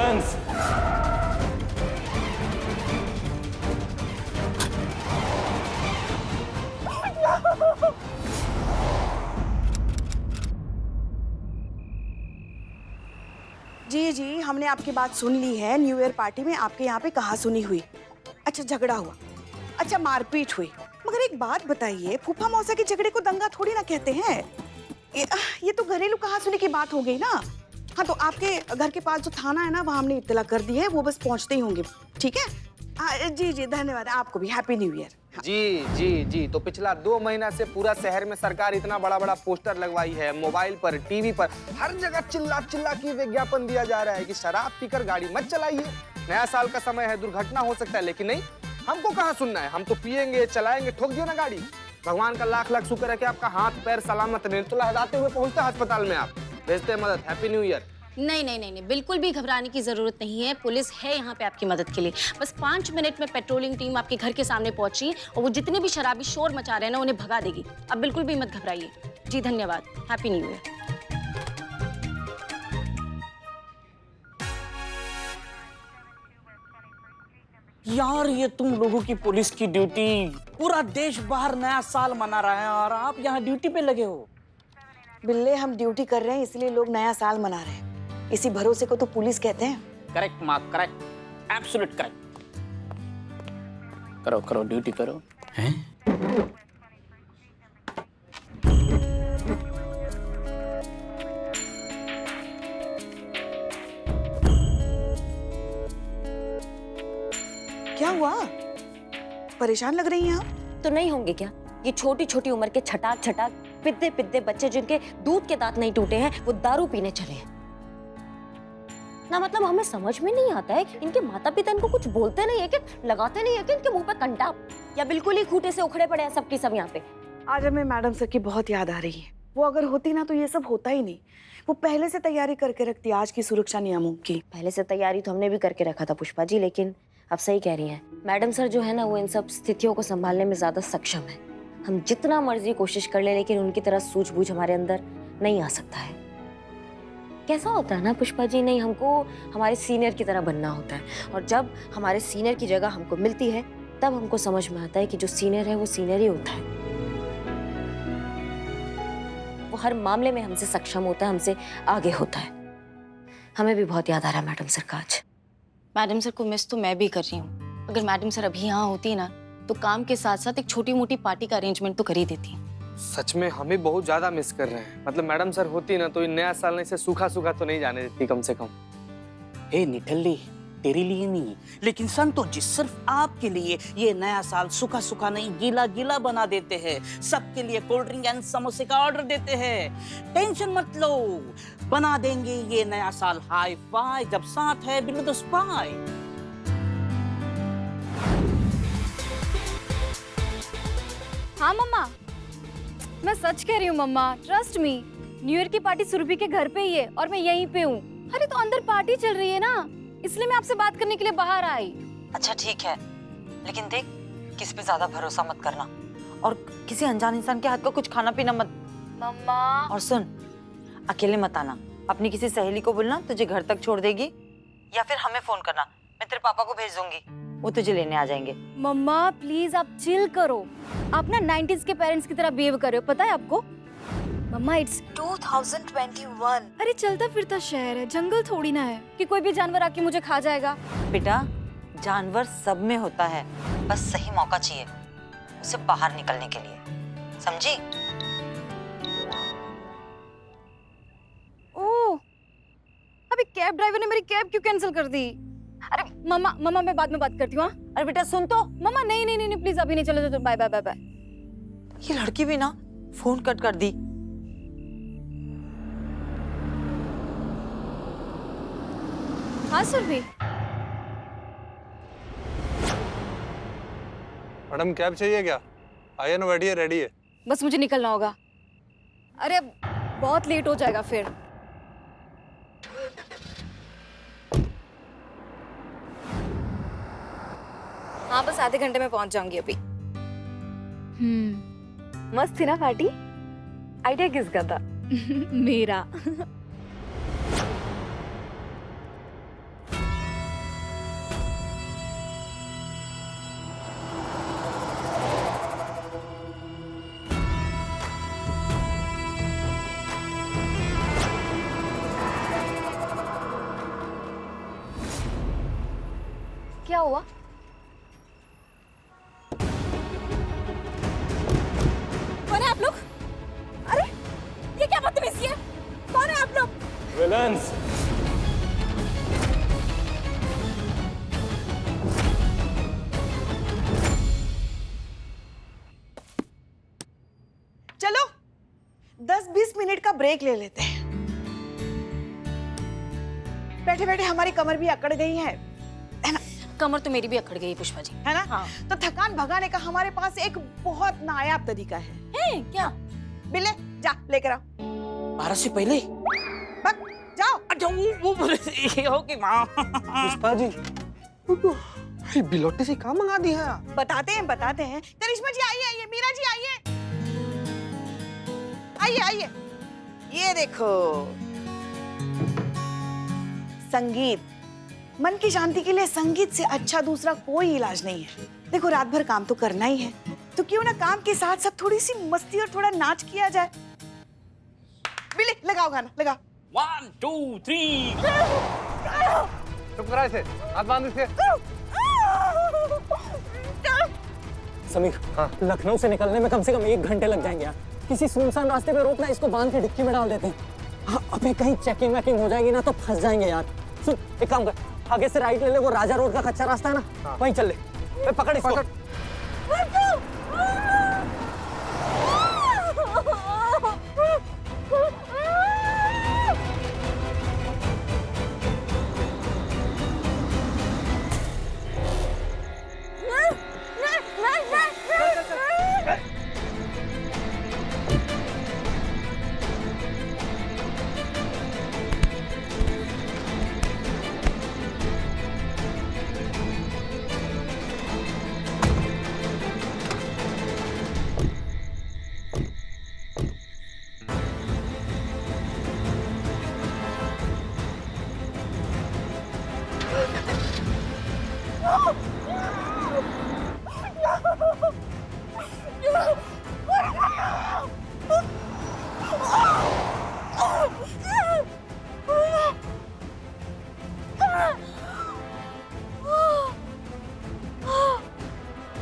Guns. जी जी, हमने आपकी बात सुन ली है। न्यू ईयर पार्टी में आपके यहाँ पे कहासुनी हुई, अच्छा झगड़ा हुआ, अच्छा मारपीट हुई। मगर एक बात बताइए, फूफा मौसा के झगड़े को दंगा थोड़ी ना कहते हैं। ये तो घरेलू कहासुनी की बात हो गई ना। हाँ, तो आपके घर के पास जो थाना है ना, वहाँ हमने इत्तला कर दी है, वो बस पहुँचते ही होंगे। ठीक है? जी जी, धन्यवाद। आपको भी हैप्पी न्यू ईयर। जी जी जी। तो पिछला 2 महीना से पूरा शहर में सरकार इतना बड़ा बड़ा पोस्टर लगवाई है, मोबाइल पर, टीवी पर, हर जगह चिल्ला चिल्ला के विज्ञापन दिया जा रहा है कि शराब पीकर गाड़ी मत चलाइए, नया साल का समय है, दुर्घटना हो सकता है। लेकिन नहीं, हमको कहाँ सुनना है, हम तो पियेंगे, चलाएंगे, ठोक दियो ना गाड़ी। भगवान का लाख लाख शुक्र है कि आपका हाथ पैर सलामत नहीं, तो लहराते हुए पहुंचते अस्पताल में, आप भेजते हैं मदद। Happy new year. नहीं नहीं नहीं नहीं, बिल्कुल भी घबराने की जरूरत नहीं है। पुलिस है यहाँ पे आपकी मदद के लिए। बस 5 मिनट में पेट्रोलिंग टीम आपके घर के सामने पहुंची और वो जितने भी शराबी शोर मचा रहे हैं ना, उन्हें भगा देगी। अब बिल्कुल भी मत घबराइए। जी धन्यवाद, हैप्पी न्यू ईयर। यार, ये तुम लोगों की पुलिस की ड्यूटी, पूरा देश बाहर नया साल मना रहा है और आप यहाँ ड्यूटी पे लगे हो। बिल्ले, हम ड्यूटी कर रहे हैं इसलिए लोग नया साल मना रहे हैं। इसी भरोसे को तो पुलिस कहते हैं। करेक्ट माँ, करेक्ट, एब्सोल्यूट करेक्ट। करो करो, ड्यूटी करो। हैं? क्या हुआ? परेशान लग रही हैं आप? तो नहीं होंगे क्या? ये छोटी छोटी उम्र के छटाक छटाक पिद्दे पिद्दे बच्चे जिनके दूध के दांत नहीं टूटे हैं, वो दारू पीने चले हैं ना। मतलब हमें समझ में नहीं आता है, इनके माता पिता इनको कुछ बोलते नहीं है कि, लगाते नहीं है कि इनके मुंह पे कंटाप, या बिल्कुल ही खूंटे से उखड़े पड़े हैं सबकी सब यहाँ पे। आज हमें मैडम सर की बहुत याद आ रही है। वो अगर होती ना तो ये सब होता ही नहीं। वो पहले से तैयारी करके रखती आज की सुरक्षा नियमों की। पहले से तैयारी तो हमने भी करके रखा था पुष्पा जी, लेकिन अब सही कह रही हैं मैडम सर जो है ना, वो इन सब स्थितियों को संभालने में ज्यादा सक्षम है। हम जितना मर्जी कोशिश कर ले, लेकिन उनकी तरह सूझबूझ हमारे अंदर नहीं आ सकता है। कैसा होता है ना पुष्पा जी, नहीं हमको हमारे सीनियर की तरह बनना होता है, और जब हमारे सीनियर की जगह हमको मिलती है, तब हमको समझ में आता है कि जो सीनियर है वो सीनियर ही होता है। वो हर मामले में हमसे सक्षम होता है, हमसे आगे होता है। हमें भी बहुत याद आ रहा है मैडम सर का आज। मैडम सर को मिस तो मैं भी कर रही हूँ। अगर मैडम सर अभी यहाँ होती ना, तो काम के साथ साथ एक छोटी मोटी पार्टी का अरेंजमेंट तो कर ही देती। सच में हम भी बहुत ज्यादा मिस कर रहे हैं। मतलब मैडम सर होती ना, तो ये नया साल ने से सूखा सूखा तो नहीं जाने देती कम से कम। हे निठल्ली, तेरे लिए नहीं, लेकिन संतोष जी सिर्फ आपके लिए ये नया साल सूखा सूखा नहीं, गीला गीला बना देते हैं। सबके लिए कोल्ड ड्रिंक एंड समोसे का ऑर्डर देते हैं। टेंशन मत लो, बना देंगे ये नया साल हाई फाई, जब साथ है बिलो द स्पाई। हाँ मम्मा, मैं सच कह रही हूँ मम्मा, ट्रस्ट मी। न्यू ईयर की पार्टी सुरभि के घर पे ही है और मैं यहीं पे हूँ। अरे तो अंदर पार्टी चल रही है ना, इसलिए मैं आपसे बात करने के लिए बाहर आई। अच्छा ठीक है, लेकिन देख किस पे ज्यादा भरोसा मत करना, और किसी अनजान इंसान के हाथ का कुछ खाना पीना मत। मम्मा, और सुन, अकेले मत आना, अपनी किसी सहेली को बोलना तुझे घर तक छोड़ देगी, या फिर हमें फोन करना, मैं तेरे पापा को भेज दूंगी, वो तुझे लेने आ जाएंगे। मम्मा प्लीज आप चिल करो। आप ना 90s के पेरेंट्स की तरह बिहेव कर रहे हो, पता है आपको? मम्मा इट्स 2021। अरे चलता फिरता शहर है, जंगल थोड़ी ना है कि कोई भी जानवर आके मुझे खा जाएगा। बेटा, जानवर सब में होता है, बस सही मौका चाहिए उसे बाहर निकलने के लिए, समझी? ओह, अभी कैब ड्राइवर ने मेरी कैब क्यों कैंसिल कर दी? अरे मम्मा मैं बाद में बात करती हूँ। अरे बेटा सुन तो। मम्मा नहीं प्लीज अभी नहीं, चलो बाय बाय बाय बाय। ये लड़की भी ना फोन कट कर दी। हाँ सुरभि। मैडम कैब चाहिए क्या? आइए ना, बैठिए, रेडी है। बस मुझे निकलना होगा। अरे बहुत लेट हो जाएगा फिर। हाँ बस आधे घंटे में पहुंच जाऊंगी अभी। मस्त थी ना पार्टी? आइडिया किसका था? मेरा। हुआ? कौन है आप लोग? अरे ये क्या बदतमीजी है? कौन है आप लोग? विलन्स। चलो 10-20 मिनट का ब्रेक ले लेते हैं। बैठे बैठे हमारी कमर भी अकड़ गई है ना? कमर तो मेरी भी अकड़ गई पुष्पा जी। है ना? हाँ। तो थकान भगाने का हमारे पास एक बहुत नायाब तरीका है। क्या? बिल्ले जा लेकर आओ। 12 से पहले बक जाओ। अच्छा वो ये हो कि माँ। पुष्पा जी बिलोटी से कहाँ मंगा दी है? बताते हैं। करिश्मा जी आइए, मीरा जी आइए। ये देखो संगीत। मन की शांति के लिए संगीत से अच्छा दूसरा कोई इलाज नहीं है। देखो रात भर काम तो करना ही है, तो क्यों ना काम के साथ साथ थोड़ी सी मस्ती और थोड़ा नाच किया जाए। बिल्ले लगाओ गाना, लगाओ। 1 2 3। चुप करा इसे, हाथ बांध इसके। समीर, लखनऊ से निकलने में कम से कम 1 घंटे लग जाएंगे यार। किसी सुनसान रास्ते पे रोकना, इसको बांध के डिक्की में डाल देते हैं। हाँ, अबे कहीं चेकिंग वेकिंग हो जाएगी ना तो फंस जाएंगे यार। सुन, एक काम कर, आगे से राइट ले ले, वो राजा रोड का कच्चा रास्ता है ना, वहीं चल ले। पकड़ इसको।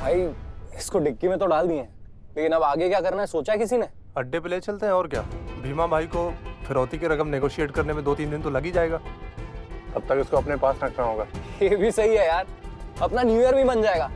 भाई इसको डिक्की में तो डाल दिए, लेकिन अब आगे क्या करना है सोचा है किसी ने? अड्डे पे ले चलते हैं और क्या। भीमा भाई को फिरौती की रकम नेगोशिएट करने में 2-3 दिन तो लग ही जाएगा। तब तक इसको अपने पास रखना होगा। ये भी सही है यार, अपना न्यू ईयर भी बन जाएगा।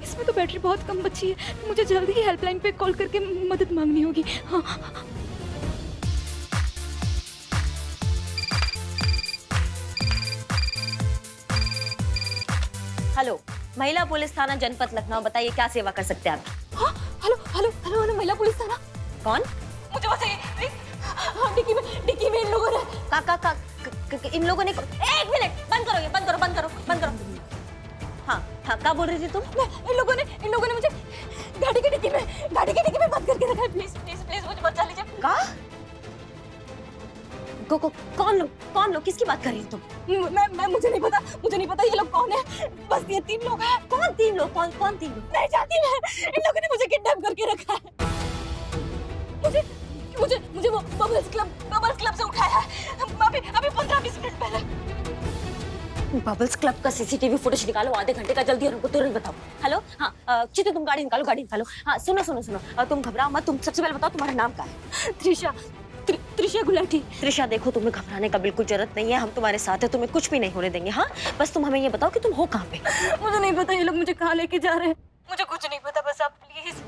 इसमें तो बैटरी बहुत कम बची है, मुझे जल्दी ही हेल्पलाइन पे कॉल करके मदद मांगनी होगी। हाँ। हेलो, महिला पुलिस थाना जनपद लखनऊ, बताइए क्या सेवा कर सकते हैं आप? हाँ, हेलो महिला पुलिस थाना। कौन? मुझे बताइए प्लीज। हाँ, डिक्की में इन लोगों ने इन लोगों ने एक मिनट, बंद करो ये, बंद करो। हाँ, क्या बोल रही थी तुम? इन लोगों ने मुझे गाड़ी की डिक्की में बंद करके रखा है। प्लीज मुझे बचा लीजिए। कहा? कौन लोग किसकी बात कर रही हो तुम? मैं मुझे नहीं पता ये लोग कौन है। बस ये 3 लोग हैं। कौन 3 लोग? कौन 3 लोग? नहीं जानती मैं। इन लोगों ने मुझे किडनैप करके रखा है। मुझे वो बबल्स क्लब से उठाया है अभी 15-20 मिनट पहले। बबल्स क्लब का सीसीटीवी फुटेज निकालो, आधे घंटे का, जल्दी, और उनको तुरंत बताओ। हेलो, हाँ चित्तू, तुम गाड़ी निकालो। हाँ, सुनो, तुम घबराओ मत। तुम सबसे पहले बताओ तुम्हारा नाम क्या है? त्रिशा गुलाटी। त्रिशा, देखो तुम्हें घबराने का बिल्कुल जरूरत नहीं है, हम तुम्हारे साथ हैं, तुम्हें कुछ भी नहीं होने देंगे। हाँ, बस तुम हमें ये बताओ कि तुम हो कहाँ पे? मुझे नहीं पता ये लोग मुझे कहाँ लेके जा रहे हैं, मुझे कुछ नहीं पता। बस आप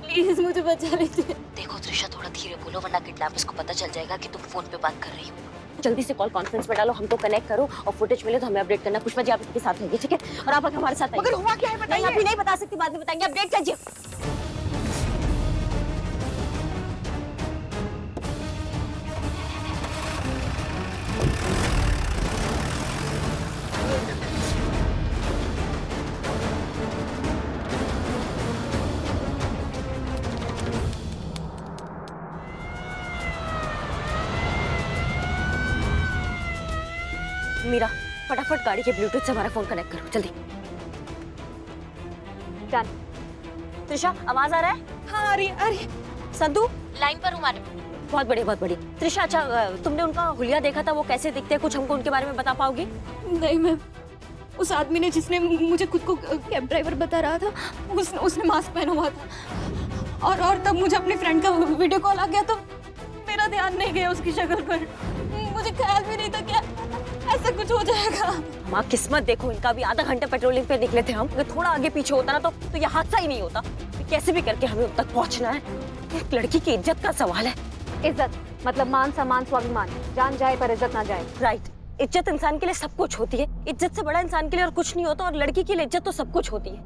प्लीज मुझे बचा लीजिए। देखो त्रिशा, थोड़ा धीरे बोलो। बोलो, वरना किडनैपर्स को पता चल जाएगा कि तुम फोन पे बात कर रही हो। जल्दी से कॉल कॉन्फ्रेंस में डालो, हमको कनेक्ट करो और फुटेज मिले तो हमें अपडेट करना। पुष्पा जी आप इसके साथ रहिए, ठीक है? और आप हमारे साथ मगर हुआ क्या है नहीं, बताइए। अभी नहीं बता सकती, बाद में बताएंगे। अपडेट कीजिए। मीरा, फटाफट गाड़ी के ब्लूटूथ से हमारा फोन कनेक्ट करो, जल्दी। डन। त्रिशा, आवाज आ रहा है? हाँ आ रही है। संधू, लाइन पर हूँ मैडम। बहुत बढ़िया, बहुत बढ़िया। त्रिशा, अच्छा तुमने उनका हुलिया देखा था, वो कैसे दिखते हैं? कुछ हमको उनके बारे में बता पाओगी? नहीं मैम, उस आदमी ने जिसने मुझे खुद को कैब ड्राइवर बता रहा था, उसने मास्क पहना हुआ था। और तब मुझे अपनी फ्रेंड का वीडियो कॉल आ गया तो मेरा ध्यान नहीं गया उसकी शक्ल पर। मुझे ख्याल भी नहीं था क्या ऐसा कुछ हो जाएगा। माँ किस्मत देखो, इनका भी आधा घंटे पेट्रोलिंग पे निकले थे हम। अगर थोड़ा आगे पीछे होता ना तो ये हादसा ही नहीं होता। कैसे भी करके हमें उन तक पहुँचना है। एक लड़की की इज्जत का सवाल है। इज्जत मतलब मान सम्मान स्वाभिमान, जान जाए पर इज्जत ना जाए। राइट, इज्जत इंसान के लिए सब कुछ होती है। इज्जत से बड़ा इंसान के लिए और कुछ नहीं होता, और लड़की के लिए इज्जत तो सब कुछ होती है।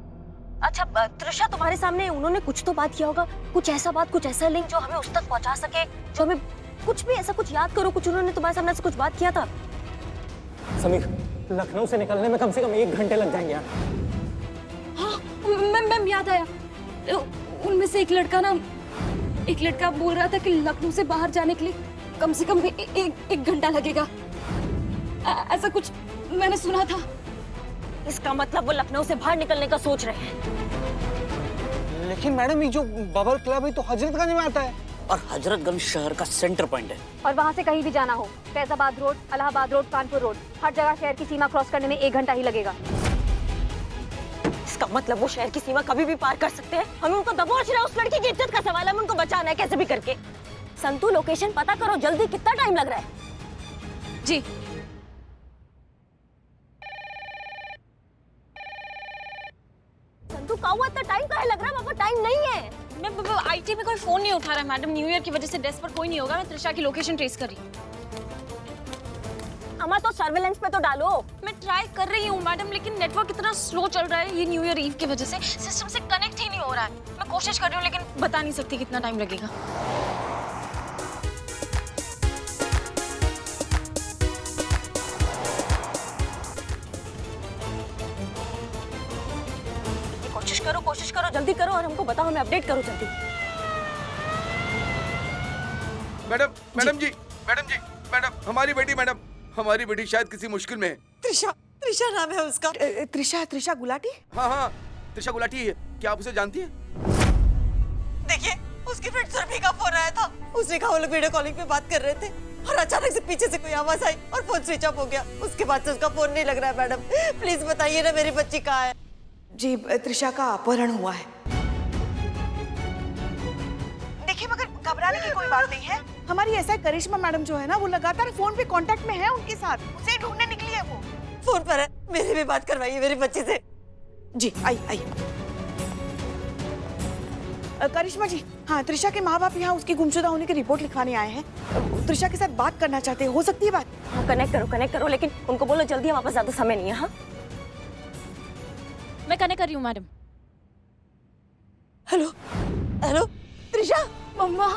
अच्छा त्रिशा, तुम्हारे सामने उन्होंने कुछ तो बात किया होगा, कुछ ऐसा लिंक जो हमें उस तक पहुंचा सके, जो हमें कुछ भी ऐसा कुछ याद करो, कुछ उन्होंने तुम्हारे सामने से कुछ बात किया था? समीर, लखनऊ से निकलने में कम से कम 1 घंटे लग जाएंगे यार। हाँ मैम याद आया, उनमें से एक लड़का बोल रहा था कि लखनऊ से बाहर जाने के लिए कम से कम एक घंटा लगेगा। ऐसा कुछ मैंने सुना था। इसका मतलब वो लखनऊ से बाहर निकलने का सोच रहे हैं। लेकिन मैडम ये जो बबल क्लब है तो हजरतगंज में आता है, और हजरतगंज शहर का सेंटर पॉइंट है। और वहाँ से कहीं भी जाना हो, Faizabad road, Allahabad road, Kanpur road, हर जगह शहर की सीमा क्रॉस करने में 1 घंटा ही लगेगा। इसका मतलब वो शहर की सीमा कभी भी पार कर सकते हैं। हमें उनको दबोचना है, उस लड़की की इज्जत का सवाल है, हमें उनको बचाना है कैसे भी करके। संतु, लोकेशन पता करो जल्दी, कितना टाइम लग रहा है? जी संतु, का हुआ इतना टाइम काहे लग रहा है? पापा टाइम नहीं है। मैं आईटी में कोई फोन नहीं उठा रहा है मैडम। न्यू ईयर की वजह से डेस्क पर कोई नहीं होगा। मैं त्रिशा की लोकेशन ट्रेस कर रही हूँ। अमा तो सर्वेलेंस पे तो डालो। मैं ट्राई कर रही हूँ मैडम, लेकिन नेटवर्क इतना स्लो चल रहा है ये न्यू ईयर ईव की वजह से, सिस्टम से कनेक्ट ही नहीं हो रहा है। मैं कोशिश कर रही हूँ लेकिन बता नहीं सकती कितना टाइम लगेगा। कोशिश करो जल्दी करो, और हमको बताओ, हमें अपडेट करो जल्दी। मैडम, हमारी बेटी शायद किसी मुश्किल में है। त्रिशा नाम है उसका। त्रिशा गुलाटी। हाँ, त्रिशा गुलाटी है। क्या आप उसे जानती हैं? देखिए, उसकी फ्रेंड सुरभि का फोन आया था। उसने कहा वो लोग वीडियो कॉलिंग पे बात कर रहे थे और अचानक से पीछे से कोई आवाज आई और फोन स्विच ऑफ हो गया। उसके बाद से उसका फोन नहीं लग रहा है। मैडम प्लीज बताइए ना मेरी बच्ची कहाँ है? जी, त्रिशा का अपहरण हुआ है। देखिए, मगर घबराने की कोई बात नहीं है। हमारी ऐसा करिश्मा मैडम जो है ना, वो लगातार फोन पे कांटेक्ट में है उनके साथ। उसे ढूंढने निकली है वो। फोन पर है। मेरी भी बात करवाइए मेरी बच्ची से। जी आई। करिश्मा जी, हाँ, त्रिशा के माँ बाप यहाँ उसकी गुमशुदा होने की रिपोर्ट लिखवाने आए हैं। त्रिशा के साथ बात करना चाहते हैं, हो सकती है बात? हाँ, कनेक्ट करो, लेकिन उनको बोलो जल्दी, हमारे पास ज्यादा समय नहीं है। हाँ, मैं कनेक्ट कर रही हूँ मैडम। हेलो त्रिशा। मम्मा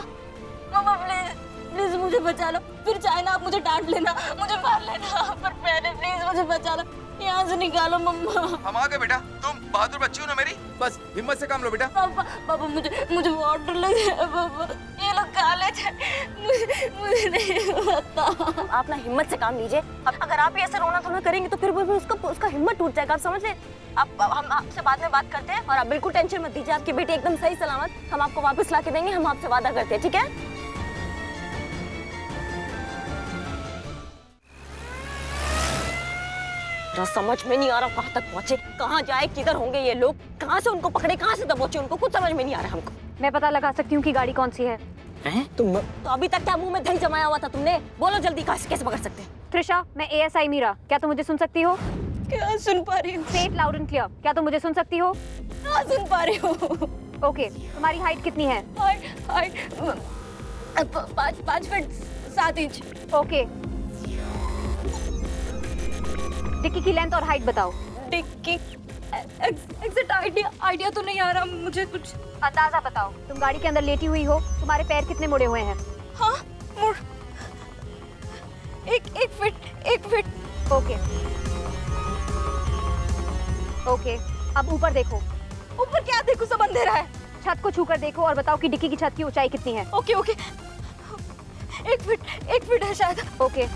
प्लीज मुझे बचा लो। फिर चाहे ना आप मुझे डांट लेना, मुझे मार लेना, पर पहले प्लीज मुझे बचा लो, यहाँ से निकालो मम्मा। हम आ गए बेटा। तुम बहादुर बच्ची हो ना मेरी, बस हिम्मत से काम लो बेटा। पापा मुझे बहुत डर लग रहा है पापा। ये लोग काले थे, मुझे नहीं पता। आप ना हिम्मत से काम लीजिए। अब अगर आप ही ऐसे रोना धोना करेंगे तो फिर उसका हिम्मत टूट जाएगा। आप समझ ले। हम आपसे बाद में बात करते हैं, और आप बिल्कुल टेंशन मत दीजिए। आपकी बेटी एकदम सही सलामत हम आपको वापस ला के देंगे। हम आपसे वादा करते हैं, ठीक है? समझ में नहीं आ रहा कहाँ तक पहुँचे, कहाँ जाए, किधर होंगे ये लोग, कहाँ से उनको पकड़े, कहाँ से दबोचे उनको, कुछ समझ में नहीं आ रहा हमको। मैं पता लगा सकती हूँ कि गाड़ी कौन सी है। तुम तो अभी तक क्या मुंह में दही जमाया हुआ था तुमने? बोलो जल्दी, कैसे पकड़ सकते हैं? त्रिशा, मैं ASI मीरा। क्या तुम मुझे सुन सकती हो? क्या सुन पा रही हूँ? से इट लाउड एंड क्लियर। क्या तुम मुझे सुन सकती हो? हाँ, सुन पा रही हूँ। ओके, तुम्हारी हाइट कितनी है? Height 5 feet 7 inch. Okay, dickey की लेंथ और हाइट बताओ। डिक्की एग्जैक्ट आइडिया तो नहीं आ रहा मुझे, कुछ अंदाजा बताओ। तुम गाड़ी के अंदर लेटी हुई हो, तुम्हारे पैर कितने मुड़े हुए हैं? हाँ, मुड़ एक फीट। ओके ओके, अब ऊपर देखो। ऊपर क्या देखो, सब अंधेरा है। छत को छूकर देखो और बताओ कि डिक्की की छत की ऊंचाई कितनी है। ओके, एक फीट है शायद। ओके,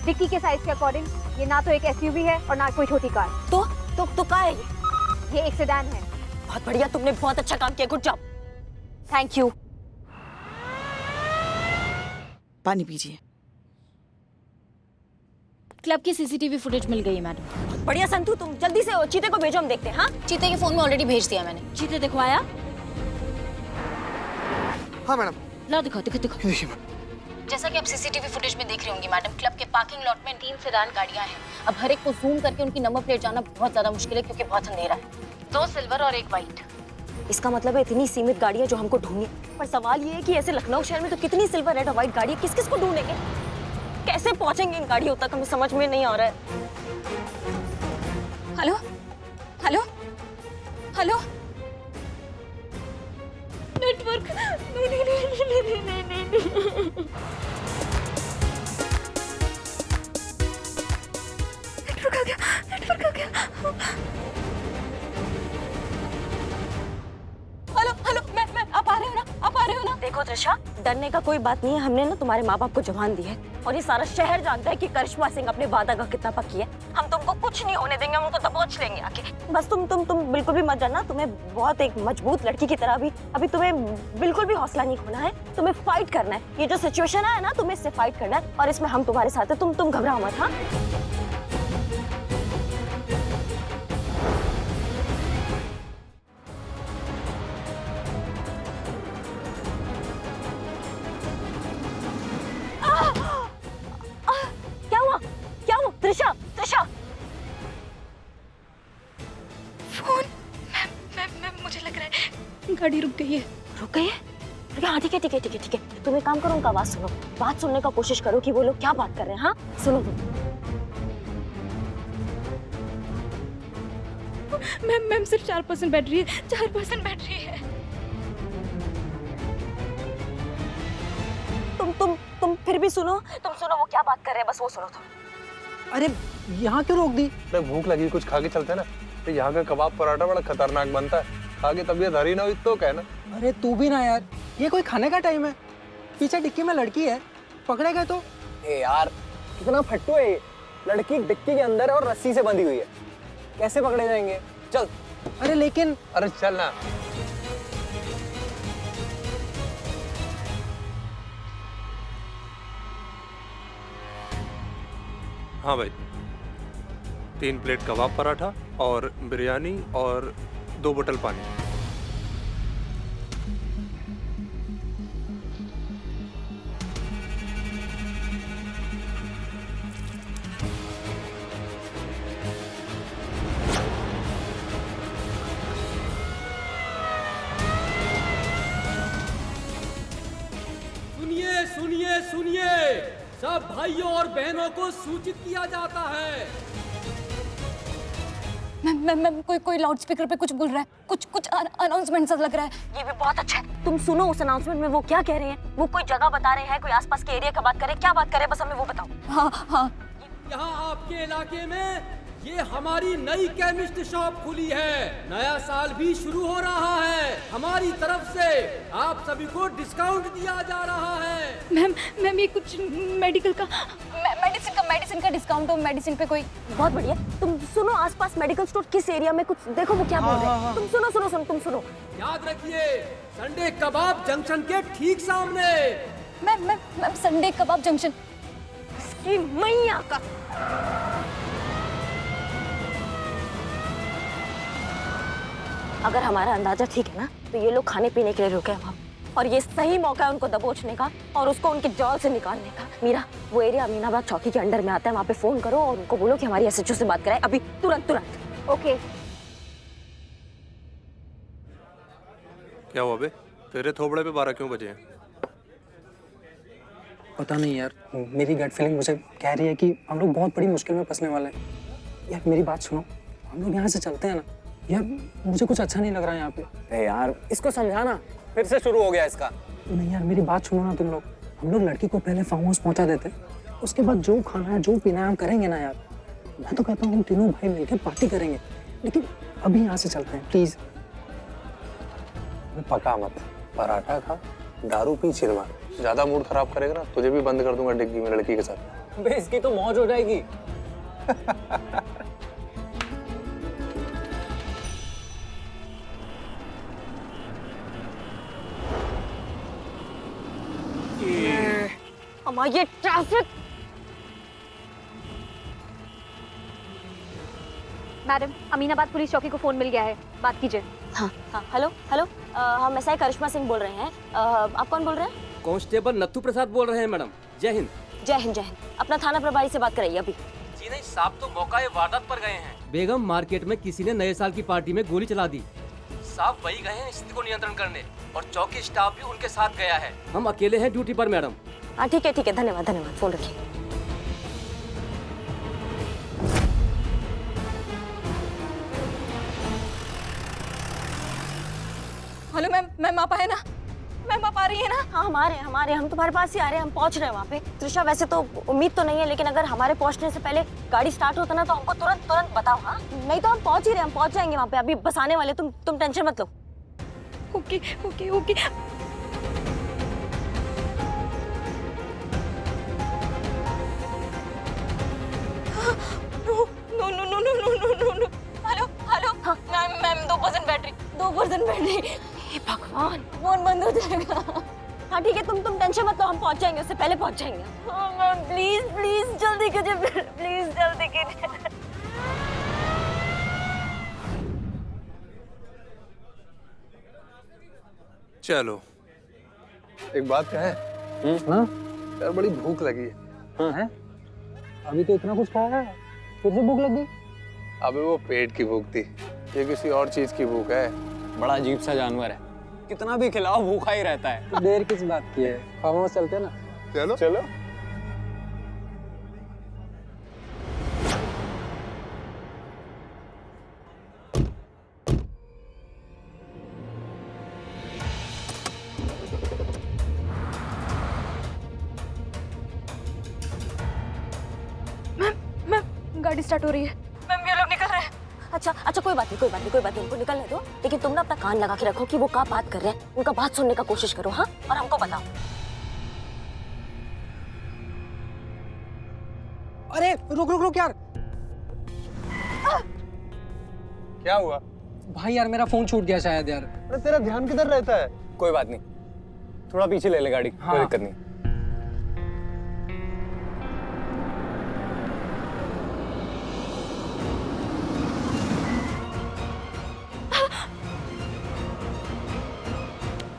डिक्की के साइज के अकॉर्डिंग ये ना तो एक एसयूवी है और ना कोई छोटी कार। तो क्या है ये एक सेडान है। बहुत बढ़िया, तुमने बहुत अच्छा काम किया, गुड जॉब। Thank you. पानी पीजिए। क्लब की सीसीटीवी फुटेज मिल गई है मैडम। बढ़िया संतू, तुम जल्दी से चीते को भेजो, हम देखते हैं। हाँ, चीते के फोन में ऑलरेडी भेज दिया मैंने। चीते दिखवाया? हाँ मैडम। ला दिखाओ। जैसा कि आप सीसीटीवी फुटेज में देख रही होंगी मैडम, क्लब के पार्किंग लॉट में 3 सेडान गाड़ियां हैं। अब हर एक को जूम करके उनकी नंबर प्लेट जाना बहुत ज्यादा मुश्किल है क्योंकि बहुत अंधेरा है। 2 सिल्वर और 1 व्हाइट। इसका मतलब है इतनी सीमित गाड़ियां जो हमको ढूंढनी, पर सवाल ये है कि ऐसे लखनऊ शहर में तो कितनी सिल्वर, रेड और व्हाइट गाड़ियां, किस किस को ढूंढेंगे? कैसे पहुंचेंगे इन गाड़ियों तक, हमें समझ में नहीं आ रहा है। हेलो हेलो हेलो, नेटवर्क नहीं। नेटवर्क आ गया। हेलो, मैं आप आ रहे हो ना? देखो त्रिशा, डरने का कोई बात नहीं है। हमने ना तुम्हारे माँ बाप को जबान दी है और ये सारा शहर जानता है कि करिश्मा सिंह अपने वादा का कितना पक्की है। हम तुमको कुछ नहीं होने देंगे, हम उनको दबोच लेंगे आके। बस तुम बिल्कुल भी मत डरना। तुम्हें बहुत एक मजबूत लड़की की तरह अभी तुम्हें बिल्कुल भी हौसला नहीं खोना है। तुम्हें फाइट करना है। ये जो सिचुएशन है ना, तुम्हें इससे फाइट करना है और इसमें हम तुम्हारे साथ है। तुम घबराओ मत। हाँ, क्या हुआ त्रिशा? फोन। मैं मुझे लग रहा है गाड़ी रुक गई है। हाँ, ठीक है। तुम एक काम करो, उनका आवाज सुनो। बात सुनने का कोशिश करो कि वो लोग क्या बात कर रहे हैं। हाँ, सुनो। मैम सिर्फ 4% बैटरी है। 4% बैटरी है। तुम फिर भी सुनो। तुम सुनो वो क्या बात कर रहे हैं, बस वो सुनो तुम। अरे यहाँ क्यों रोक दी? अरे भूख लगी, कुछ खा के चलते ना। तो यहाँ का कबाब पराठा बड़ा खतरनाक बनता है, खा के तबीयत हरी ना हुई तो क्या ना। अरे तू भी ना यार, ये कोई खाने का टाइम है? पीछे डिक्की में लड़की है, पकड़े गए तो? ए यार, कितना फट्टू है ये। लड़की डिक्की के अंदर है और रस्सी से बंधी हुई है, कैसे पकड़े जाएंगे? चल। अरे लेकिन, अरे चल ना। हाँ भाई, 3 प्लेट कबाब पराठा और बिरयानी और 2 बोतल पानी। सुनिए, सब भाइयों और बहनों को सूचित किया जाता है। मैम कोई लाउड स्पीकर पे कुछ बोल रहा है, कुछ अनाउंसमेंट सा लग रहा है। ये भी बहुत अच्छा है। तुम सुनो उस अनाउंसमेंट में वो क्या कह रहे हैं। वो कोई जगह बता रहे हैं, कोई आसपास के एरिया का बात कर रहे हैं। क्या बात कर रहे हैं, बस हमें वो बताओ। हाँ। यहाँ आपके इलाके में ये हमारी नई केमिस्ट शॉप खुली है। नया साल भी शुरू हो रहा है। हमारी तरफ से आप सभी को डिस्काउंट दिया जा रहा है। मैम ये कुछ मेडिसिन का डिस्काउंट हो। मेडिसिन पे कोई। बहुत बढ़िया। तुम सुनो आसपास मेडिकल स्टोर किस एरिया में, कुछ देखो वो क्या बोल रहे हैं। तुम सुनो। याद रखिए, संडे कबाब जंक्शन के ठीक सामने। मैम संडे कबाब जंक्शन। इसकी मैया का। अगर हमारा अंदाजा ठीक है ना, तो ये लोग खाने पीने के लिए रुके हैं वहाँ, और ये सही मौका है उनको दबोचने का और उसको उनके जाल से निकालने का। मीरा, वो एरिया अमीनाबाद चौकी के अंडर में आता है, वहाँ पे फोन करो और उनको बोलो कि हमारी एसएचओ से बात कराए अभी, तुरंत। ओके। क्या हुआ बे? तेरे थोबड़े पे 12 क्यों बजे हैं? पता नहीं यार, मेरी गट फीलिंग मुझे कह रही है कि हम लोग बहुत बड़ी मुश्किल में फंसने वाले हैं। यार मेरी बात सुनो, हम लोग यहाँ से चलते हैं ना। यार मुझे कुछ अच्छा नहीं लग रहा है यहाँ पे। अरे यार इसको समझाना, फिर से शुरू हो गया इसका। नहीं यार मेरी बात सुनो ना तुम लोग। हम लोग लड़की को पहले फार्म हाउस पहुँचा देते, उसके बाद जो खाना है जो पीना है हम करेंगे ना यार। मैं तो कहता हूँ हम तीनों भाई मिलकर पार्टी करेंगे, लेकिन अभी यहाँ से चलते हैं प्लीज। पका मत, पराठा खा, दारू पी, चिल मार। ज्यादा मूड खराब करेगा ना तुझे भी बंद कर दूंगा डिग्गी में लड़की के साथ। बे इसकी तो मौज हो जाएगी। अम्मा ये ट्रैफिक। मैडम, अमीनाबाद पुलिस चौकी को फोन मिल गया है, बात कीजिए। हाँ हाँ, हेलो हेलो, हम एसआई करिश्मा सिंह बोल रहे हैं। आप कौन बोल रहे हैं? कांस्टेबल नत्थू प्रसाद बोल रहे हैं मैडम। जय हिंद। जय हिंद जय हिंद। अपना थाना प्रभारी से बात कराइए अभी। जी नहीं, साहब तो मौका वारदात पर गए हैं। बेगम मार्केट में किसी ने नए साल की पार्टी में गोली चला दी। साहब वही गए हैं स्थिति को नियंत्रण करने, और चौकी स्टाफ भी उनके साथ गया है। हम अकेले हैं ड्यूटी पर मैडम। हाँ ठीक है, धन्यवाद धन्यवाद, फोन रखिए। हेलो मैम आप आए ना? मैम आप आ रही है ना? हाँ हमारे हम तुम्हारे पास ही आ रहे हैं, हम पहुंच रहे हैं वहाँ पे। त्रिशा वैसे तो उम्मीद तो नहीं है, लेकिन अगर हमारे पहुंचने से पहले गाड़ी स्टार्ट होता ना तो हमको तुरंत बताओ। हाँ नहीं तो हम पहुंच ही रहे, हम पहुंच जाएंगे वहाँ पे, अभी बस आने वाले। तुम टेंशन मत लो। Okay okay okay. No. Hello हाँ मैम 2% बैटरी। 2% बैटरी। हे भगवान, फोन बंद हो जाएगा। हाँ ठीक है, तुम टेंशन मत लो, हम पहुंच जाएंगे, उससे पहले पहुंच जाएंगे। मैम प्लीज जल्दी कीजिए, प्लीज जल्दी कीजिए। चलो एक बात कहे। हाँ यार बड़ी भूख लगी है। हाँ है, अभी तो इतना कुछ खाया है, फिर से भूख लगी। अबे वो पेट की भूख थी, ये किसी और चीज की भूख है। बड़ा अजीब सा जानवर है, कितना भी खिलाओ भूखा ही रहता है। तो देर किस बात की है, फार्म हाउस चलते हैं ना। चलो चलो। मैम गाड़ी स्टार्ट हो रही है। मैम ये लोग निकल रहे हैं। अच्छा कोई बात नहीं, उनको निकलने दो, लेकिन तुम ना अपना कान लगा के रखो कि वो क्या बात कर रहे हैं, उनका बात सुनने का कोशिश करो। हाँ, और हमको बताओ। अरे रुक यार। क्या हुआ भाई यार मेरा फोन छूट गया शायद यार। अरे तेरा ध्यान किधर रहता है? कोई बात नहीं, थोड़ा पीछे ले ले गाड़ी। हाँ। कोई दिक्कत नहीं।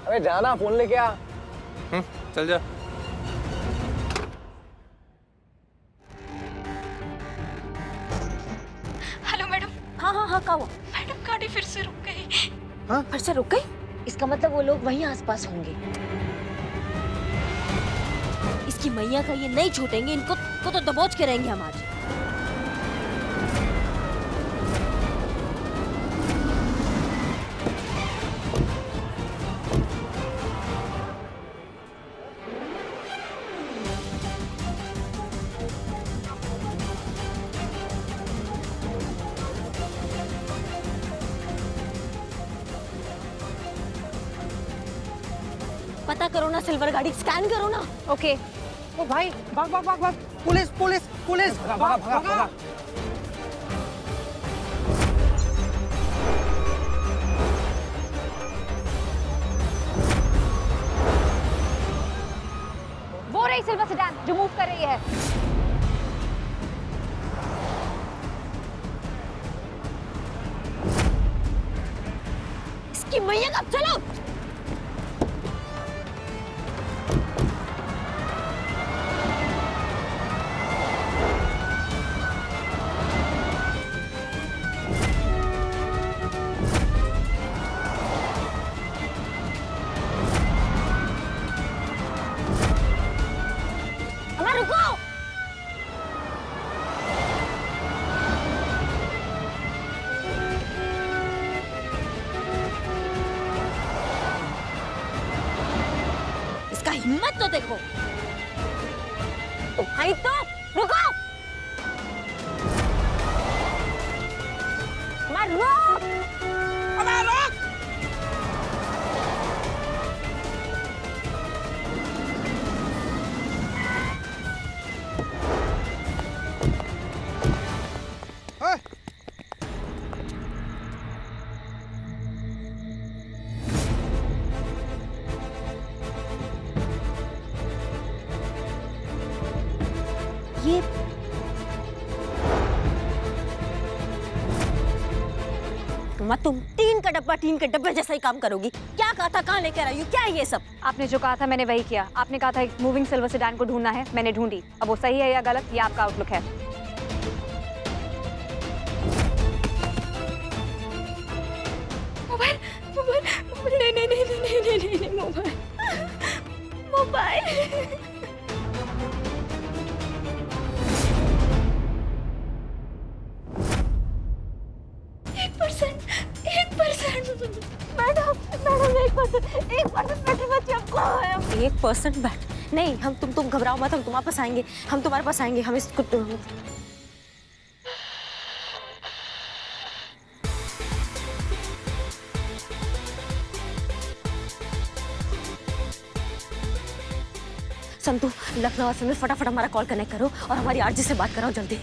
अबे जाना, फोन लेके आ। चल जा। Hello madam. हाँ क्या हुआ? मैडम गाड़ी फिर से रुक गई। फिर से रुक गई? इसका मतलब वो लोग वहीं आसपास होंगे। इसकी मैया का ये नहीं छूटेंगे, इनको तो दबोच के रहेंगे हम आज। पता करो ना, सिल्वर गाड़ी स्कैन करो ना। ओके। ओ भाई भाग, पुलिस। भागा। वो रही सिल्वर सेडान जो मूव कर रही है। इसकी मैया का, चलो। हिम्मत तो देखो। तो भाई तो रुको, मैं रोक, अबे रोक। ये तुम टीन का डब्बा टीन के डब्बे जैसा ही काम करोगी। क्या कहा था, कहाँ लेकर आई हो, क्या है ये सब? आपने जो कहा था मैंने वही किया। आपने कहा था एक मूविंग सिल्वर सेडान को ढूंढना है, मैंने ढूंढी। अब वो सही है या गलत, ये आपका आउटलुक है। मोबाइल मोबाइल नहीं नहीं नहीं नहीं नहीं नहीं नहीं मोबाइल मोबाइल। 1% मैडम 1% बैटरी बची हमको है। 1% बैट नहीं, हम तुम घबराओ मत, हम तुम्हारे पास आएंगे, हम तुम्हारे पास आएंगे, हम इसको संतु लखनऊ एफएम में फटाफट हमारा कॉल कनेक्ट करो और हमारी आरजे से बात कराओ जल्दी।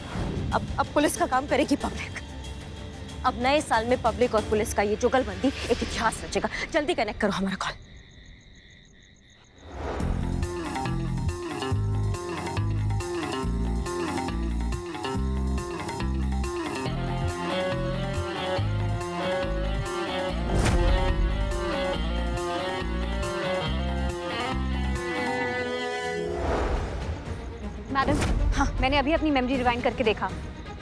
अब पुलिस का काम करेगी पब्लिक। अब नए साल में पब्लिक और पुलिस का ये जुगलबंदी एक इतिहास रचेगा। जल्दी कनेक्ट करो हमारा कॉल। मैडम हाँ, मैंने अभी अपनी मेमोरी रिवाइंड करके देखा।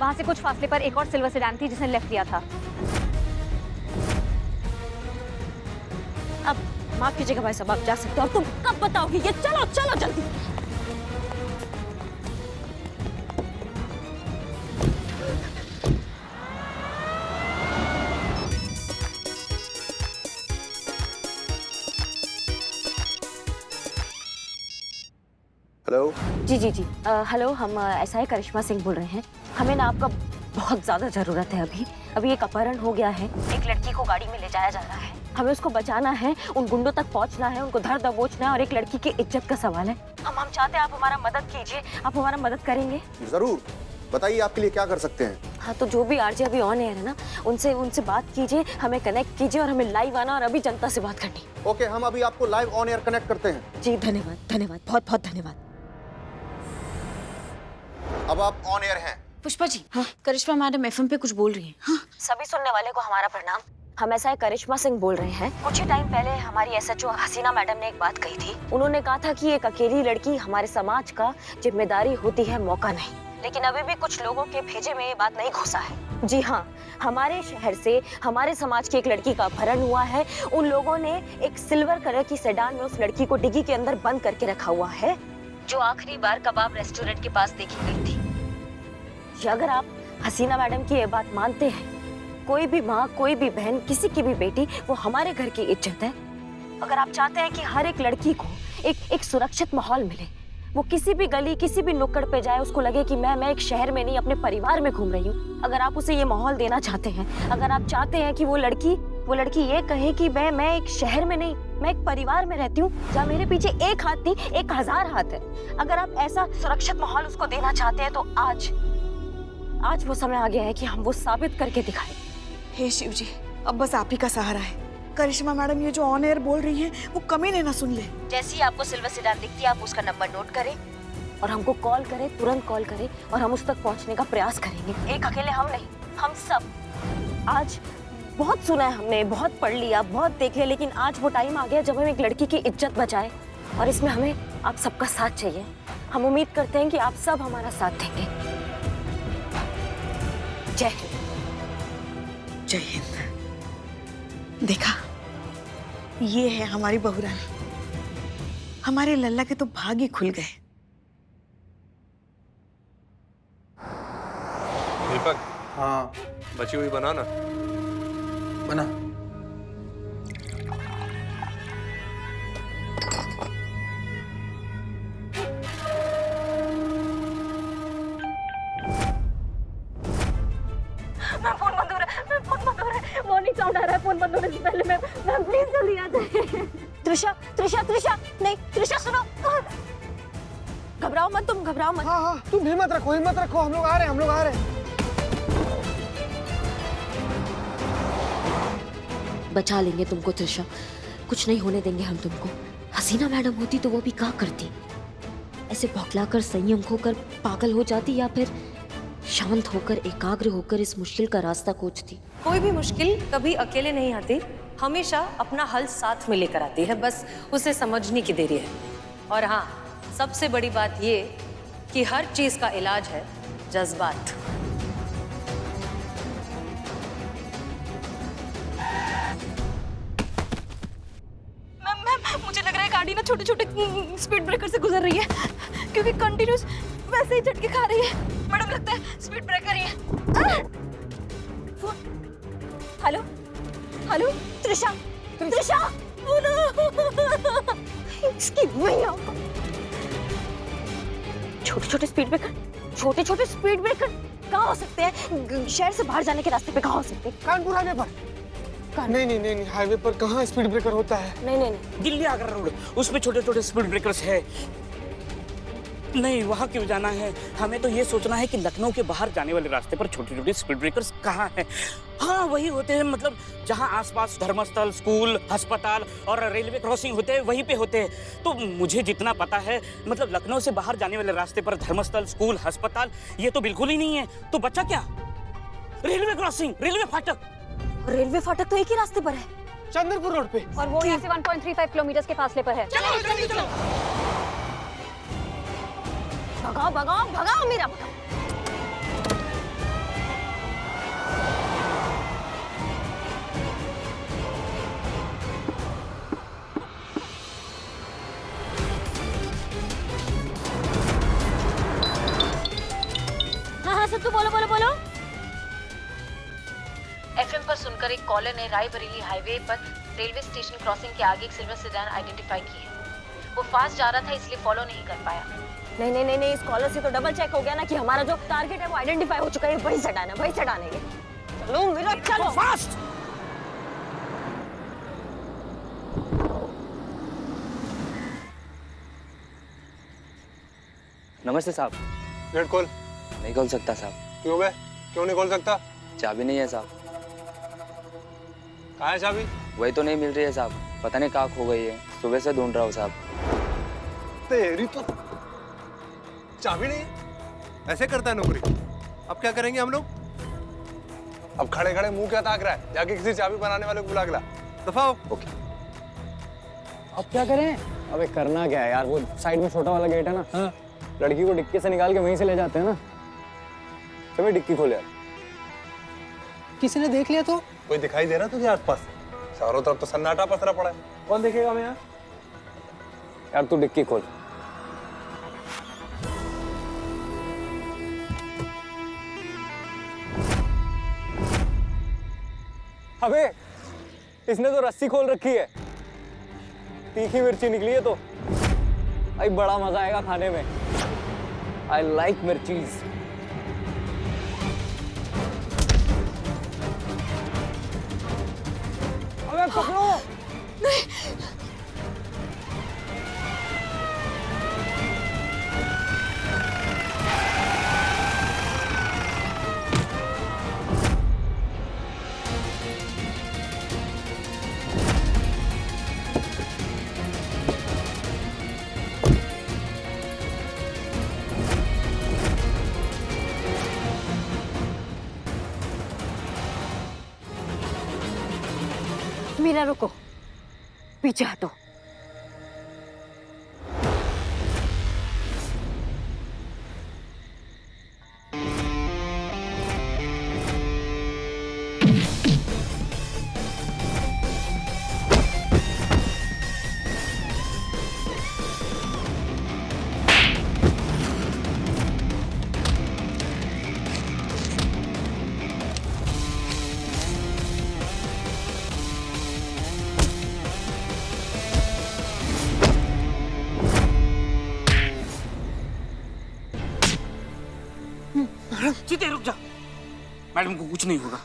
वहां से कुछ फासले पर एक और सिल्वर सेडान थी जिसने लेफ्ट लिया था। अब माफ कीजिएगा भाई साहब, आप जा सकते हो। अब तुम कब बताओगी ये? चलो चलो जल्दी। हेलो जी हेलो, हम एसआई करिश्मा सिंह बोल रहे हैं। हमें ना आपका बहुत ज़्यादा ज़रूरत है। अभी एक अपहरण हो गया है, एक लड़की को गाड़ी में ले जाया जा रहा है। हमें उसको बचाना है, उन गुंडों तक पहुंचना है, उनको धर दबोचना है और एक लड़की की इज्जत का सवाल है। हम चाहते हैं आप हमारा मदद कीजिए। आप हमारा मदद करेंगे? जरूर, बताइए आपके लिए क्या कर सकते हैं। हाँ, तो जो भी आरजे अभी ऑन एयर है ना, उनसे बात कीजिए, हमें कनेक्ट कीजिए और हमें लाइव आना और अभी जनता से बात करनी। ओके, हम अभी आपको लाइव ऑन एयर कनेक्ट करते हैं। जी धन्यवाद, बहुत धन्यवाद। अब आप ऑन एयर हैं। पुष्पा जी, हाँ, करिश्मा मैडम एफएम पे कुछ बोल रही हैं। हाँ, सभी सुनने वाले को हमारा प्रणाम। हम एसआई करिश्मा सिंह बोल रहे हैं। कुछ ही टाइम पहले हमारी एसएचओ हसीना मैडम ने एक बात कही थी। उन्होंने कहा था कि एक अकेली लड़की हमारे समाज का जिम्मेदारी होती है, मौका नहीं। लेकिन अभी भी कुछ लोगों के भेजे में ये बात नहीं घुसा है। जी हाँ, हमारे शहर से हमारे समाज की एक लड़की का अपहरण हुआ है। उन लोगों ने एक सिल्वर कलर की सेडान में उस लड़की को डिग्गी के अंदर बंद करके रखा हुआ है, जो आखिरी बार कबाब रेस्टोरेंट के पास देखी गई थी। अगर आप हसीना मैडम की ये बात मानते हैं, कोई भी माँ, कोई भी बहन, किसी की भी बेटी, वो हमारे घर की इज्जत है। अगर आप चाहते हैं कि हर एक लड़की को एक सुरक्षित माहौल मिले, वो किसी भी गली, किसी भी नुक्कड़ पे जाए, उसको लगे कि मैं एक शहर में नहीं, अपने परिवार में घूम रही हूँ। अगर आप उसे ये माहौल देना चाहते हैं, अगर आप चाहते हैं कि वो लड़की ये कहे कि मैं एक शहर में नहीं, मैं एक परिवार में रहती हूँ जहाँ मेरे पीछे एक हाथ नहीं 1000 हाथ है, अगर आप ऐसा सुरक्षित माहौल उसको देना चाहते हैं, तो आज वो समय आ गया है कि हम वो साबित करके दिखाएं। हे शिव जी, अब बस आप ही का सहारा है। करिश्मा मैडम ये जो ऑन एयर बोल रही हैं, वो कमीने ना सुन ले। जैसे ही आपको सिल्वर सेडान दिखती है, आप उसका नंबर नोट करें और हमको कॉल करें, तुरंत कॉल करें और हम उस तक पहुंचने का प्रयास करेंगे। एक अकेले हम नहीं, हम सब। आज बहुत सुना है हमने, बहुत पढ़ लिया, बहुत देख लिया, लेकिन आज वो टाइम आ गया जब हम एक लड़की की इज्जत बचाएं और इसमें हमें आप सबका साथ चाहिए। हम उम्मीद करते हैं कि आप सब हमारा साथ देंगे। जय हिंद। जय हिंद। देखा, ये है हमारी बहुरानी। हमारे लल्ला के तो भाग ही खुल गए। दीपक, हाँ बची हुई बनाना बना। जाते हैं। त्रिशा त्रिशा त्रिशा नहीं, त्रिशा सुनो, घबराओ मत तुम, घबराओ मत। हाँ हाँ, तुम हिम्मत रखो, हिम्मत रखो, हम लोग आ रहे हैं, हम लोग आ रहे हैं। बचा लेंगे तुमको त्रिशा, कुछ नहीं होने देंगे हम तुमको। हसीना मैडम होती तो वो भी क्या करती, ऐसे बौखलाकर संयम खोकर पागल हो जाती या फिर शांत होकर एकाग्र होकर इस मुश्किल का रास्ता खोजती। कोई भी मुश्किल कभी अकेले नहीं आती, हमेशा अपना हल साथ में लेकर आती है, बस उसे समझने की देरी है। और हाँ, सबसे बड़ी बात ये कि हर चीज का इलाज है जज्बात। मैम, मुझे लग रहा है गाड़ी ना छोटे छोटे स्पीड ब्रेकर से गुजर रही है, क्योंकि कंटिन्यूस वैसे ही झटके खा रही है। मैडम लगता है स्पीड ब्रेकर ही है। हेलो हेलो, त्रिशा त्रिशा, इसकी मैया, छोटे छोटे स्पीड ब्रेकर, छोटे छोटे स्पीड ब्रेकर कहाँ हो सकते हैं? शहर से बाहर जाने के रास्ते पे कहाँ हो सकते हैं? कानपुर हाईवे पर। नहीं नहीं नहीं, हाईवे पर कहाँ स्पीड ब्रेकर होता है? नहीं नहीं नहीं, दिल्ली आगरा रोड, उसमें छोटे छोटे स्पीड ब्रेकर्स है। नहीं, वहाँ क्यों जाना है? हमें तो ये सोचना है कि लखनऊ के बाहर जाने वाले रास्ते पर छोटे छोटे स्पीड ब्रेकर्स कहाँ हैं। हाँ, वही होते हैं, मतलब जहाँ आसपास धर्मस्थल, स्कूल, अस्पताल और रेलवे क्रॉसिंग होते हैं, वहीं पे होते हैं। तो मुझे जितना पता है, मतलब लखनऊ से बाहर जाने वाले रास्ते पर धर्मस्थल, स्कूल, अस्पताल ये तो बिल्कुल ही नहीं है। तो बच्चा क्या? रेलवे क्रॉसिंग, रेलवे फाटक। रेलवे फाटक तो एक ही रास्ते पर है, चंद्रपुर रोड पे, और वो यहाँ से 1.35 किलोमीटर के फासले पर है। चलो जल्दी चलो। भगाओ भगाओ भगाओ मेरा, भगाओ। हाँ हाँ सत्तू, बोलो बोलो बोलो। एफएम पर सुनकर एक कॉलर ने रायबरेली हाईवे पर रेलवे स्टेशन क्रॉसिंग के आगे एक सिल्वर सेडान आइडेंटिफाई की है। वो फास्ट जा रहा था, इसलिए फॉलो नहीं कर पाया। नहीं नहीं नहीं नहीं, इस कॉलर से तो डबल चेक हो गया ना कि हमारा जो टारगेट है वो आइडेंटिफाई हो चुका है। वही सेडान है, वही सेडान है ये। चलो मेरा, चलो फास्ट। नमस्ते साहब। गेट खोल। नहीं खोल सकता साहब। क्यों बे? क्यों नहीं खोल सकता? चाबी नहीं है साहब। कहाँ है चाबी? वही तो नहीं मिल रही है साहब, पता नहीं कहाँ खो गई है, सुबह से ढूंढ रहा हूँ साहब। तेरी तो चाबी नहीं है? ऐसे करता है नौकरी? अब क्या करेंगे हम लोग? अब खड़े खड़े मुंह क्या ताक रहा है? जाके किसी चाबी बनाने वाले को बुला के ला। दफाओ। ओके। अब क्या करें? अबे करना क्या है यार, वो साइड में छोटा वाला गेट है ना, हाँ? लड़की को डिक्की से निकाल के वहीं से ले जाते हैं ना। चलो डिक्की खोल यार। किसी ने देख लिया तो? कोई दिखाई दे रहा तुझे आसपास? चारों तरफ तो सन्नाटा पसरा पड़ा है, कौन देखेगा हमें यहाँ? यार तू डिक्की खोल। अबे इसने तो रस्सी खोल रखी है, तीखी मिर्ची निकली है तो भाई बड़ा मजा आएगा खाने में। I like mirchis. अबे पकड़ो। मीरा रुको, पीछे हटो। सीधे रुक जा, मैडम को कुछ नहीं होगा।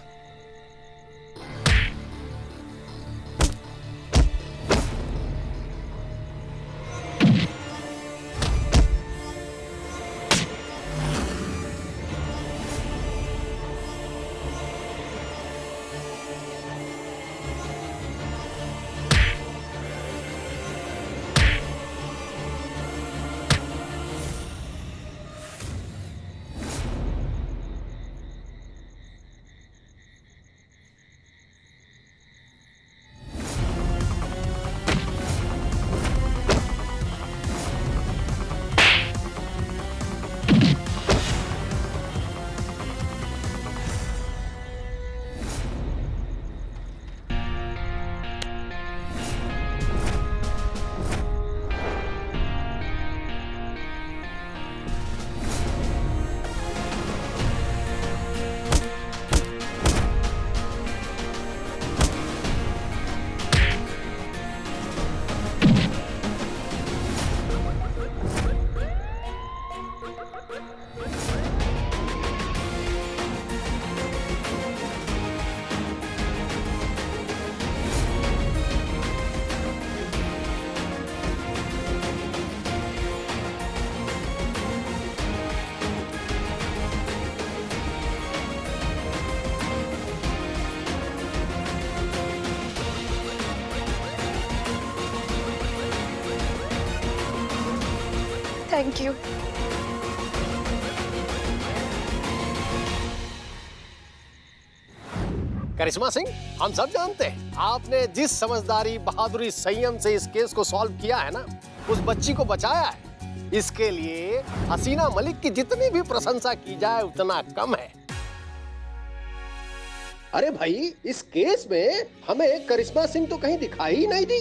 Thank you. करिश्मा सिंह, हम सब जानते हैं आपने जिस समझदारी, बहादुरी, संयम से इस केस को सॉल्व किया है ना, उस बच्ची को बचाया है, इसके लिए हसीना मलिक की जितनी भी प्रशंसा की जाए उतना कम है। अरे भाई, इस केस में हमें करिश्मा सिंह तो कहीं दिखाई ही नहीं दी।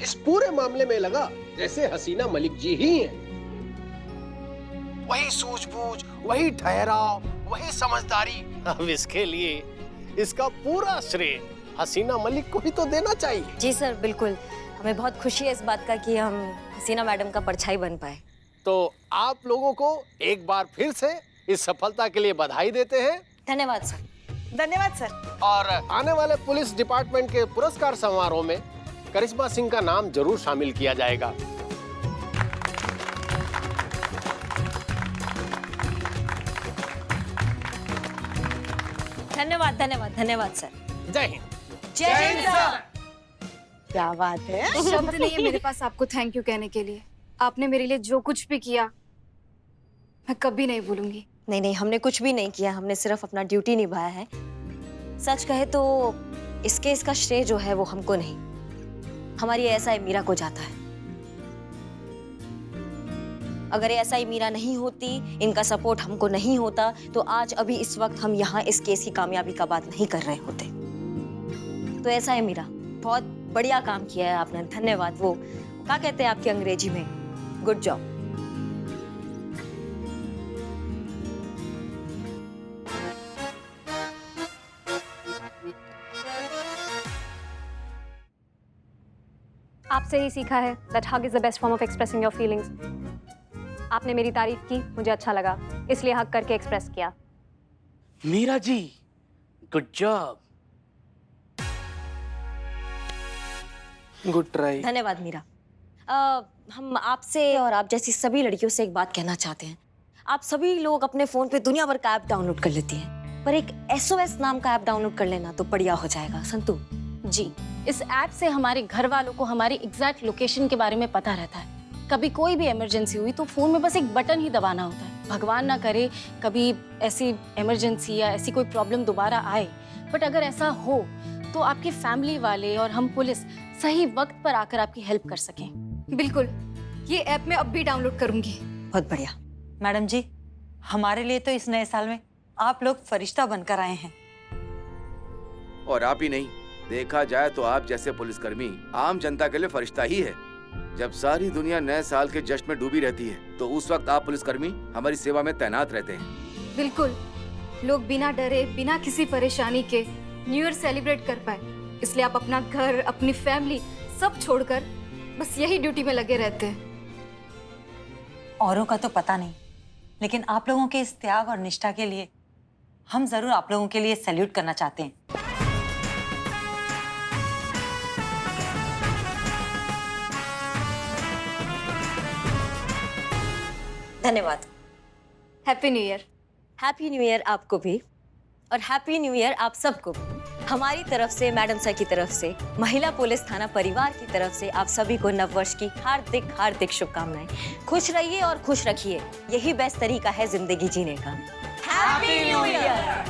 इस पूरे मामले में लगा जैसे हसीना मलिक जी ही हैं। वही सूझबूझ, वही ठहराव, वही समझदारी। अब इसके लिए इसका पूरा श्रेय हसीना मलिक को ही तो देना चाहिए। जी सर, बिल्कुल। हमें बहुत खुशी है इस बात का कि हम हसीना मैडम का परछाई बन पाए। तो आप लोगों को एक बार फिर से इस सफलता के लिए बधाई देते हैं। धन्यवाद सर। धन्यवाद सर। और आने वाले पुलिस डिपार्टमेंट के पुरस्कार समारोह में करिश्मा सिंह का नाम जरूर शामिल किया जाएगा। धन्यवाद धन्यवाद धन्यवाद सर। जय हिंद। जय हिंद सर। क्या बात है। शब्द नहीं है मेरे पास आपको थैंक यू कहने के लिए। आपने मेरे लिए जो कुछ भी किया मैं कभी नहीं भूलूंगी। नहीं नहीं, हमने कुछ भी नहीं किया, हमने सिर्फ अपना ड्यूटी निभाया है। सच कहे तो इस केस का श्रेय जो है वो हमको नहीं, हमारी एएसआई मीरा को जाता है। अगर एएसआई मीरा नहीं होती, इनका सपोर्ट हमको नहीं होता, तो आज अभी इस वक्त हम यहाँ इस केस की कामयाबी का बात नहीं कर रहे होते। तो एएसआई मीरा, बहुत बढ़िया काम किया है आपने, धन्यवाद। वो क्या कहते हैं आपकी अंग्रेजी में, गुड जॉब। आपसे ही सीखा है that hug is the best form of expressing your feelings। आपने मेरी तारीफ की, मुझे अच्छा लगा, इसलिए हग करके एक्सप्रेस किया। Meera ji, good job. Good try. धन्यवाद मीरा। हम आपसे और आप जैसी सभी लड़कियों से एक बात कहना चाहते हैं। आप सभी लोग अपने फोन पे दुनिया भर का ऐप डाउनलोड कर लेती हैं, पर एक SOS नाम का ऐप डाउनलोड कर लेना तो बढ़िया हो जाएगा। संतू जी, इस ऐप से हमारे घर वालों को हमारी एग्जैक्ट लोकेशन के बारे में पता रहता है। कभी कोई भी इमरजेंसी हुई तो फोन में बस एक बटन ही दबाना होता है। भगवान ना करे कभी ऐसी इमरजेंसी या ऐसी कोई प्रॉब्लम दोबारा आए, बट अगर ऐसा हो तो आपकी फैमिली वाले और हम पुलिस सही वक्त पर आकर आपकी हेल्प कर सकें। बिल्कुल, ये ऐप मैं अब भी डाउनलोड करूंगी। बहुत बढ़िया। मैडम जी, हमारे लिए तो इस नए साल में आप लोग फरिश्ता बनकर आए हैं। और आप ही नहीं, देखा जाए तो आप जैसे पुलिसकर्मी आम जनता के लिए फरिश्ता ही है। जब सारी दुनिया नए साल के जश्न में डूबी रहती है तो उस वक्त आप पुलिसकर्मी हमारी सेवा में तैनात रहते हैं। बिल्कुल, लोग बिना डरे, बिना किसी परेशानी के न्यू ईयर सेलिब्रेट कर पाए, इसलिए आप अपना घर, अपनी फैमिली सब छोड़कर बस यही ड्यूटी में लगे रहते हैं। औरों का तो पता नहीं, लेकिन आप लोगों के इस त्याग और निष्ठा के लिए हम जरूर आप लोगों के लिए सैल्यूट करना चाहते हैं। धन्यवाद। Happy new year. Happy new year आपको भी, और हैप्पी न्यू ईयर आप सबको। हमारी तरफ से, मैडम सर की तरफ से, महिला पुलिस थाना परिवार की तरफ से आप सभी को नववर्ष की हार्दिक हार्दिक शुभकामनाएं। खुश रहिए और खुश रखिए, यही बेस्ट तरीका है जिंदगी जीने का। Happy new year.